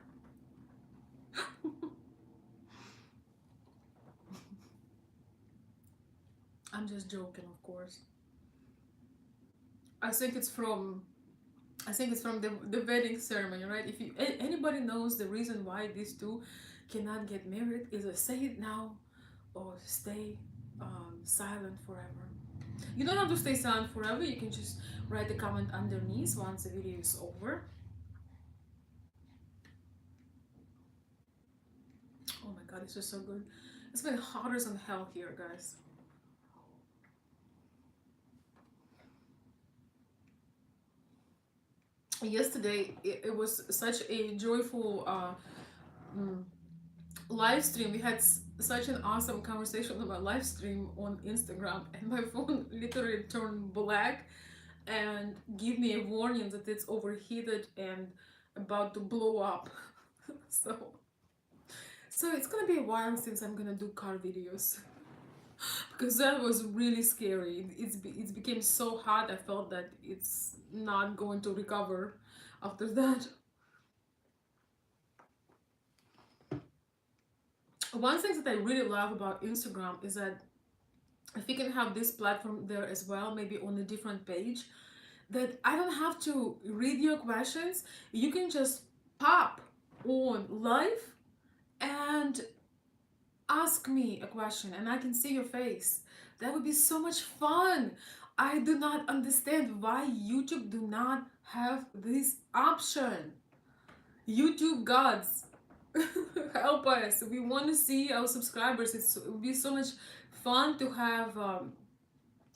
I'm just joking, of course. I think it's from the wedding ceremony, right? If you anybody knows the reason why these two cannot get married, either say it now or stay silent forever. You don't have to stay silent forever. You can just write a comment underneath once the video is over. Oh my god, this is so good. It's been hotter than hell here, guys. Yesterday it was such a joyful mm, live stream. We had such an awesome conversation on my live stream on Instagram, and my phone literally turned black and give me a warning that it's overheated and about to blow up. so so it's gonna be a while since I'm gonna do car videos because that was really scary. It's became so hot. I felt that it's not going to recover after that. One thing that I really love about Instagram is that if we can have this platform there as well, maybe on a different page, that I don't have to read your questions. You can just pop on live and ask me a question and I can see your face. That would be so much fun. I do not understand why YouTube do not have this option. YouTube gods, help us. We want to see our subscribers. It would be so much fun to have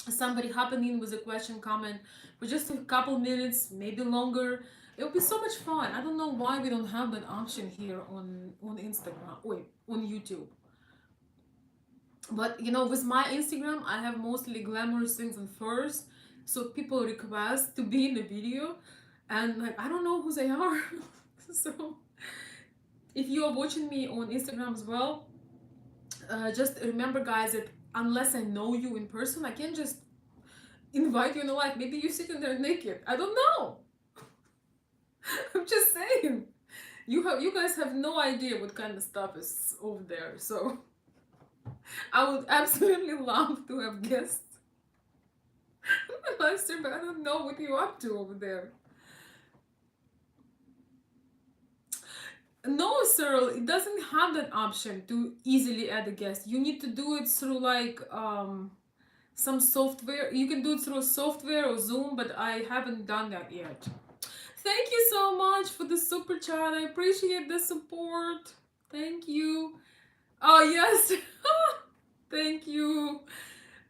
somebody hopping in with a question, comment for just a couple minutes, maybe longer. It would be so much fun. I don't know why we don't have that option here on Instagram. Wait, on YouTube. But you know, with my Instagram, I have mostly glamorous things on first, so people request to be in the video, and like I don't know who they are. So if you are watching me on Instagram as well, just remember, guys, that unless I know you in person, I can't just invite you in a live. Maybe you're sitting there naked. I don't know. I'm just saying. You guys have no idea what kind of stuff is over there. So I would absolutely love to have guests on my live stream, but I don't know what you're up to over there. No, Cyril, it doesn't have that option to easily add a guest. You need to do it through like some software. You can do it through software or Zoom, but I haven't done that yet. Thank you so much for the super chat. I appreciate the support. Thank you. Oh yes. Thank you.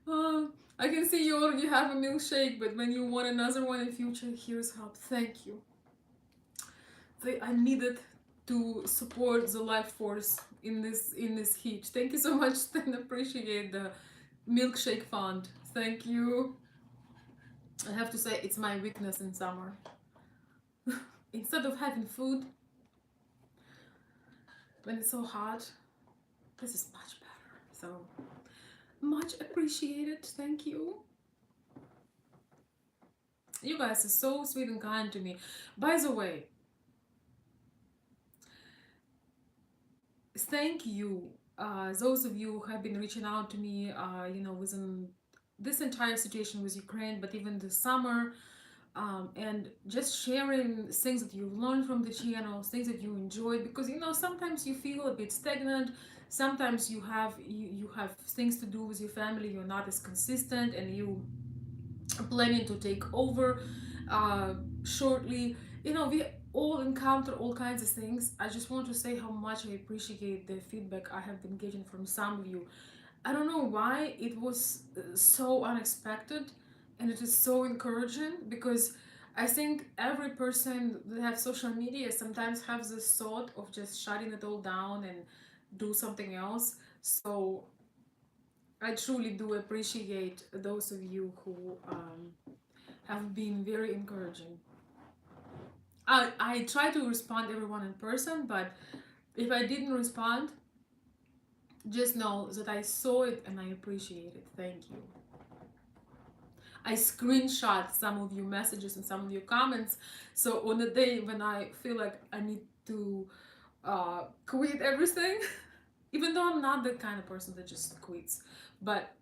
I can see you already have a milkshake, but when you want another one in future, here's help. Thank you. I needed to support the life force in this heat. Thank you so much, and appreciate the milkshake fund. Thank you. I have to say it's my weakness in summer. Instead of having food when it's so hot, this is much better. So much appreciated. Thank you. You guys are so sweet and kind to me. By the way, thank you, those of you who have been reaching out to me, you know, within this entire situation with Ukraine, but even this summer, and just sharing things that you've learned from the channel, things that you enjoyed, because you know sometimes you feel a bit stagnant. Sometimes you have things to do with your family. You're not as consistent, and you are planning to take over shortly. You know, we all encounter all kinds of things. I just want to say how much I appreciate the feedback I have been getting from some of you. I don't know why it was so unexpected, and it is so encouraging, because I think every person that has social media sometimes has this thought of just shutting it all down and do something else. So I truly do appreciate those of you who have been very encouraging. I try to respond everyone in person, but if I didn't respond, just know that I saw it and I appreciate it. Thank you. I screenshot some of your messages and some of your comments. So on the day when I feel like I need to quit everything, even though I'm not the kind of person that just quits, but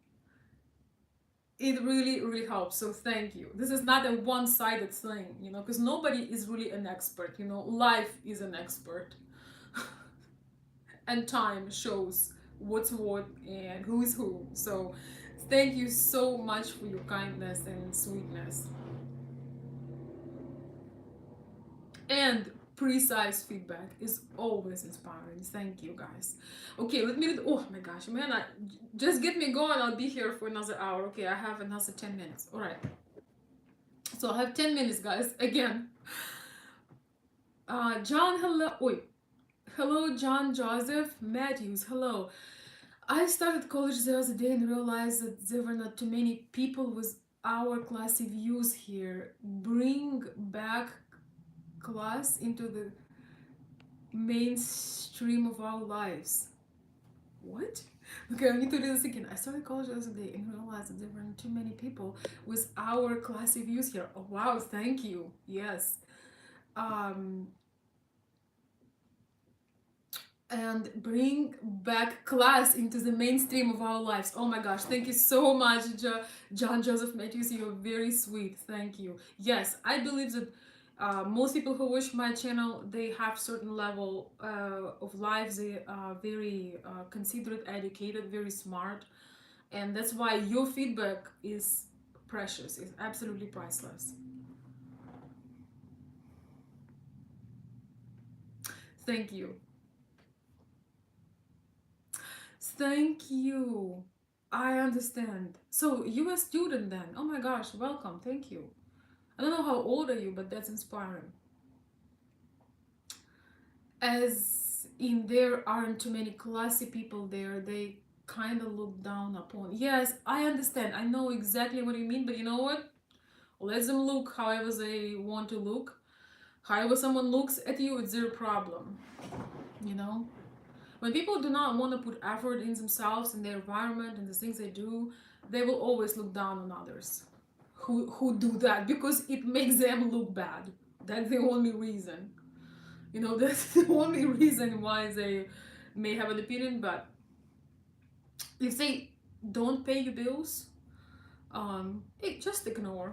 it really, really helps. So thank you. This is not a one-sided thing, you know, because nobody is really an expert. You know, life is an expert, and time shows what's what and who is who. So thank you so much for your kindness and sweetness. And precise feedback is always inspiring. Thank you, guys. Okay, let me. Oh my gosh, man! Just get me going. I'll be here for another hour. Okay, I have another 10 minutes. All right. So I have 10 minutes, guys. Again, John. Hello. Wait. Hello, John Joseph Matthews. Hello. I started college the other day and realized that there were not too many people with our classy views here. Bring back class into the mainstream of our lives. What? Okay, I need to do this again. I started college the other day and realized that there weren't too many people with our classy views here. Oh wow, thank you. Yes. Um and bring back class into the mainstream of our lives. Oh my gosh, thank you so much, John Joseph Matthews. You're very sweet. Thank you. Yes, I believe that most people who watch my channel, they have certain level of lives. They are very considerate, educated, very smart, and that's why your feedback is precious. It's absolutely priceless. Thank you. Thank you. I understand. So you a student then? Oh my gosh, welcome. Thank you. I don't know how old are you, but that's inspiring. As in there aren't too many classy people there, they kind of look down upon. Yes, I understand. I know exactly what you mean, but you know what? Let them look however they want to look. However someone looks at you, it's their problem. You know? When people do not want to put effort in themselves and their environment and the things they do, they will always look down on others who do that because it makes them look bad. That's the only reason. You know, that's the only reason why they may have an opinion. But if they don't pay your bills, hey, just ignore.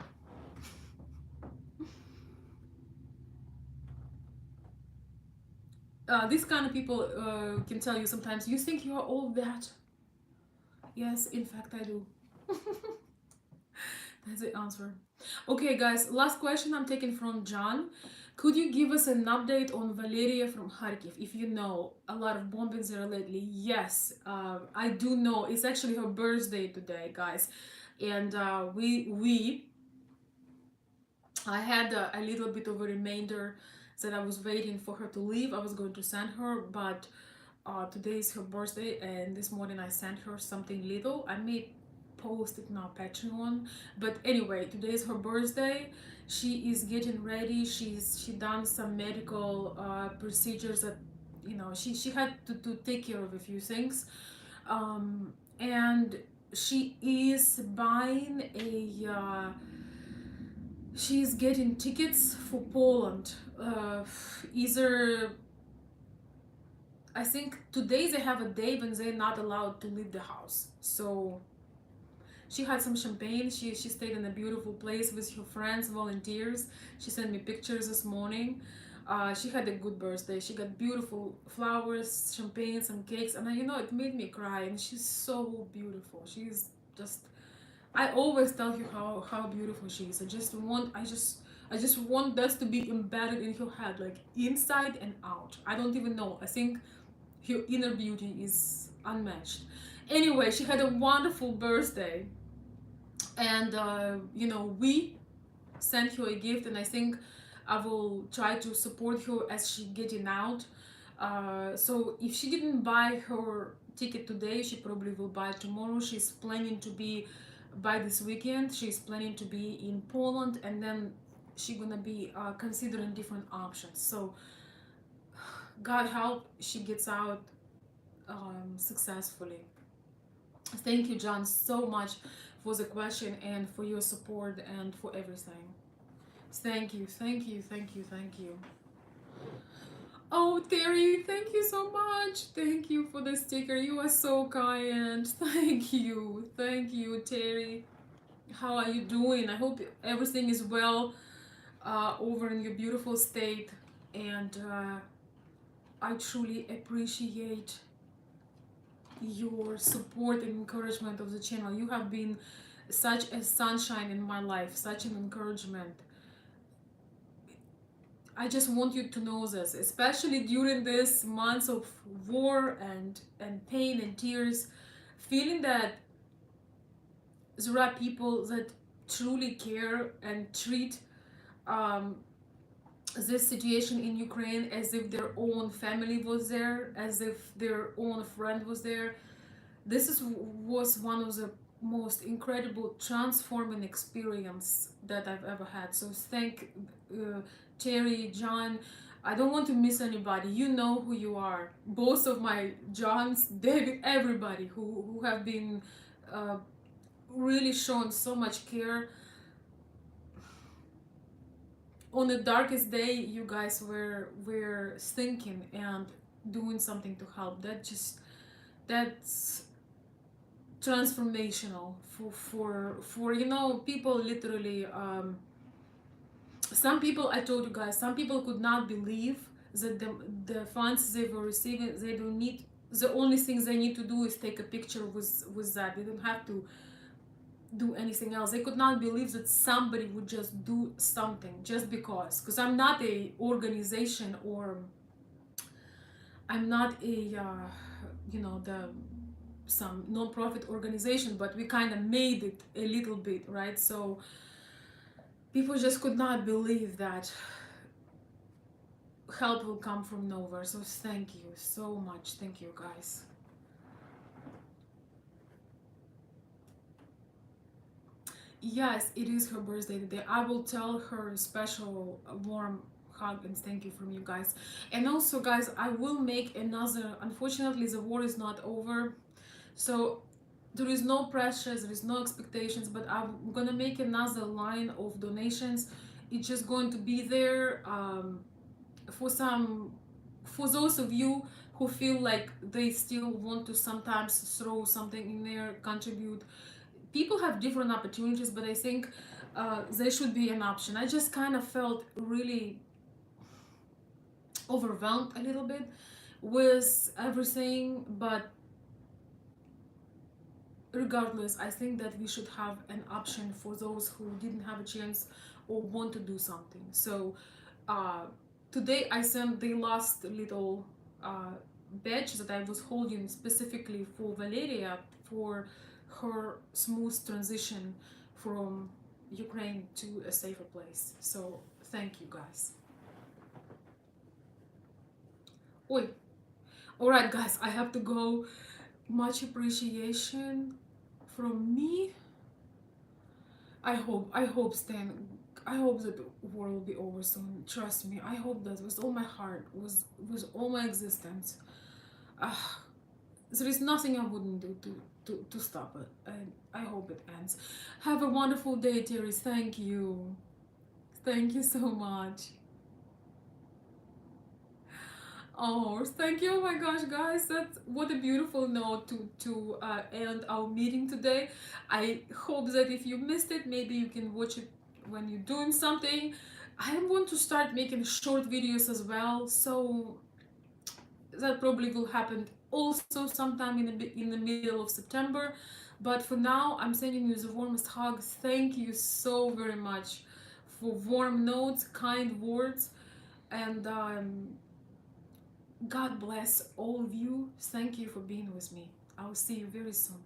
These kind of people can tell you sometimes, you think you are all that. Yes, in fact, I do. That's the answer. Okay, guys, last question I'm taking from John. Could you give us an update on Valeria from Kharkiv? If you know, a lot of bombings there lately. Yes, I do know. It's actually her birthday today, guys, and I had a little bit of a remainder that I was waiting for her to leave. I was going to send her, but today is her birthday, and this morning I sent her something little. I may post it now Patreon, but anyway, today is her birthday. She is getting ready. She done some medical procedures that she had to take care of a few things, and she is buying a. She's getting tickets for Poland. Either I think today they have a day when they're not allowed to leave the house. So she had some champagne. She stayed in a beautiful place with her friends, volunteers. She sent me pictures this morning. She had a good birthday. She got beautiful flowers, champagne, some cakes, and it made me cry. And she's so beautiful. She's just. I always tell her how beautiful she is. I just want that to be embedded in her head, like inside and out. I don't even know. I think her inner beauty is unmatched. Anyway, she had a wonderful birthday, and we sent her a gift, and I think I will try to support her as she getting out. So if she didn't buy her ticket today, she probably will buy tomorrow. She's planning to be by this weekend. She's planning to be in Poland, and then she's gonna be considering different options. So God help she gets out successfully. Thank you, John, so much for the question and for your support and for everything. Thank you, thank you, thank you, thank you. Oh, Terry, thank you so much. Thank you for the sticker. You are so kind. Thank you, Terry. How are you doing? I hope everything is well over in your beautiful state. And I truly appreciate your support and encouragement of the channel. You have been such a sunshine in my life, such an encouragement. I just want you to know this, especially during this months of war and pain and tears, feeling that there are people that truly care and treat um, this situation in Ukraine as if their own family was there, as if their own friend was there. Was one of the most incredible transforming experience that I've ever had. So thank Terry, John. I don't want to miss anybody. You know who you are. Both of my Johns, David, everybody who have been uh, really shown so much care. On the darkest day, you guys were thinking and doing something to help. That's transformational for people literally. Some people, I told you guys, some people could not believe that the funds they were receiving, they don't need, the only thing they need to do is take a picture with that. They don't have to do anything else. They could not believe that somebody would just do something just because I'm not a organization, or I'm not a the some non-profit organization, but we kind of made it a little bit, right? So people just could not believe that help will come from nowhere. So thank you so much. Thank you, guys. Yes, it is her birthday today. I will tell her a special warm hug and thank you from you guys. And also, guys, I will make another. Unfortunately, the war is not over, so there is no pressures, there is no expectations. But I'm gonna make another line of donations. It's just going to be there for some, for those of you who feel like they still want to sometimes throw something in there, contribute. People have different opportunities, but I think there should be an option. I just kind of felt really overwhelmed a little bit with everything, but regardless, I think that we should have an option for those who didn't have a chance or want to do something. So uh, today I sent the last little badge that I was holding specifically for Valeria, for her smooth transition from Ukraine to a safer place. So thank you, guys. Oi. All right, guys, I have to go. Much appreciation from me. I hope, Stan, I hope that the war will be over soon. Trust me, I hope that with all my heart, with all my existence. Uh, there is nothing I wouldn't do to stop it, and I hope it ends. Have a wonderful day, Terry. Thank you. Thank you so much. Oh, thank you. Oh my gosh, guys, that's what a beautiful note to end our meeting today. I hope that if you missed it, maybe you can watch it when you're doing something. I want to start making short videos as well, so that probably will happen also sometime in the middle of September. But for now, I'm sending you the warmest hug. Thank you so very much for warm notes, kind words, and God bless all of you. Thank you for being with me. I'll see you very soon.